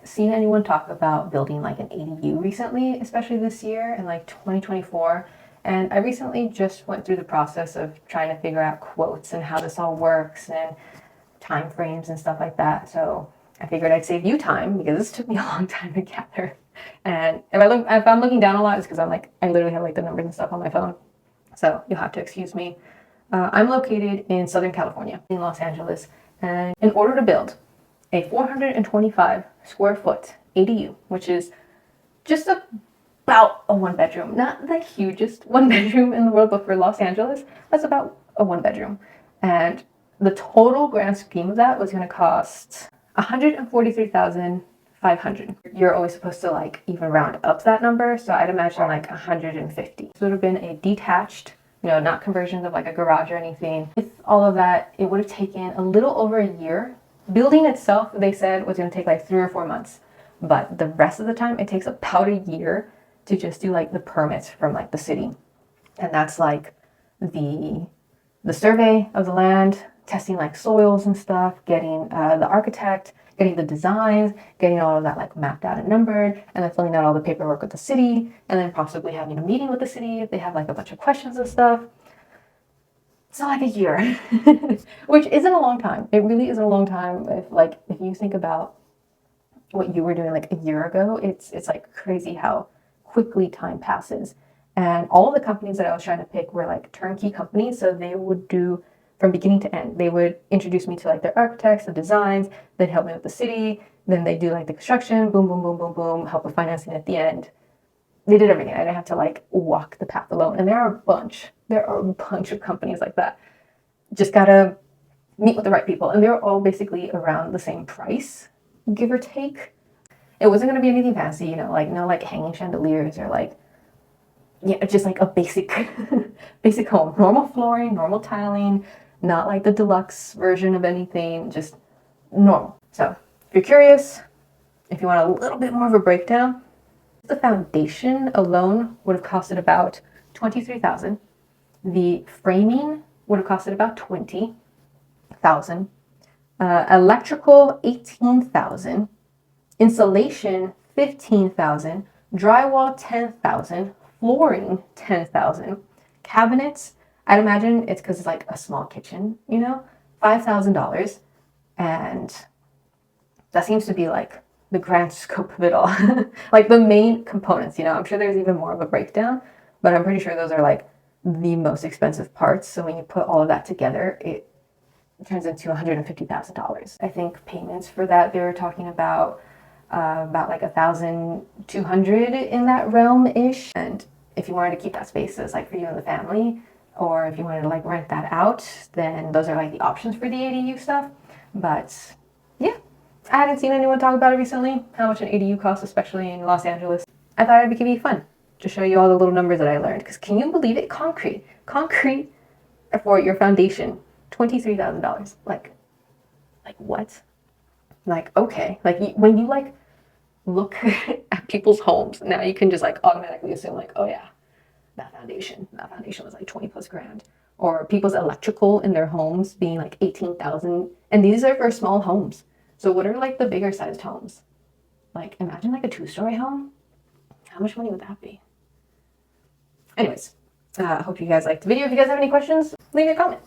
seen anyone talk about building like an ADU recently, especially this year in like 2024. And I recently just went through the process of trying to figure out quotes and how this all works and time frames and stuff like that. So I figured I'd save you time because this took me a long time to gather. And if I'm looking down a lot, it's because I literally have like the numbers and stuff on my phone. So you'll have to excuse me. I'm located in Southern California, in Los Angeles. And in order to build a 425 square foot ADU, which is just about a one bedroom, not the hugest one bedroom in the world, but for Los Angeles, that's about a one bedroom. And the total grand scheme of that was going to cost $143,500. You're always supposed to like even round up that number, so I'd imagine like 150. So it would have been a detached, not conversions of like a garage or anything. With all of that, it would have taken a little over a year. Building itself, they said, was going to take like 3 or 4 months, but the rest of the time it takes about a year to just do like the permits from like the city, and that's like the survey of the land, testing like soils and stuff, getting the architect, getting the designs, getting all of that like mapped out and numbered, and then filling out all the paperwork with the city, and then possibly having a meeting with the city if they have like a bunch of questions and stuff. So like a year, which isn't a long time. It really isn't a long time. If you think about what you were doing like a year ago, it's like crazy how quickly time passes. And all of the companies that I was trying to pick were like turnkey companies. So they would do from beginning to end. They would introduce me to like their architects, the designs, they'd help me with the city, then they do like the construction, boom, boom, boom, boom, boom, help with financing at the end. They did everything. I didn't have to like walk the path alone. And there are a bunch of companies like that. Just gotta meet with the right people. And they're all basically around the same price, give or take. It wasn't gonna be anything fancy, like no like hanging chandeliers or like, just like a basic basic home. Normal flooring, normal tiling, not like the deluxe version of anything, just normal. So if you're curious, if you want a little bit more of a breakdown, the foundation alone would have costed about $23,000. The framing would have costed about $20,000. Electrical, $18,000. Insulation, $15,000. Drywall, $10,000. Flooring, $10,000. Cabinets, I'd imagine it's because it's like a small kitchen, $5,000. And that seems to be like the grand scope of it all. Like the main components, I'm sure there's even more of a breakdown, but I'm pretty sure those are like the most expensive parts. So when you put all of that together, it turns into $150,000. I think payments for that, they were talking about like $1,200 in that realm-ish. And if you wanted to keep that space as like for you and the family, or if you wanted to like rent that out, then those are like the options for the ADU stuff. But yeah, I hadn't seen anyone talk about it recently, how much an ADU costs, especially in Los Angeles. I thought it'd be fun to show you all the little numbers that I learned. Because can you believe it? Concrete for your foundation, $23,000. Like what? Like, okay. Like when you like look at people's homes, now you can just like automatically assume like, oh yeah, that foundation was like 20 plus grand. Or people's electrical in their homes being like 18,000. And these are for small homes. So what are like the bigger sized homes? Like imagine like a 2-story home. How much money would that be? Anyways, I hope you guys liked the video. If you guys have any questions, leave a comment.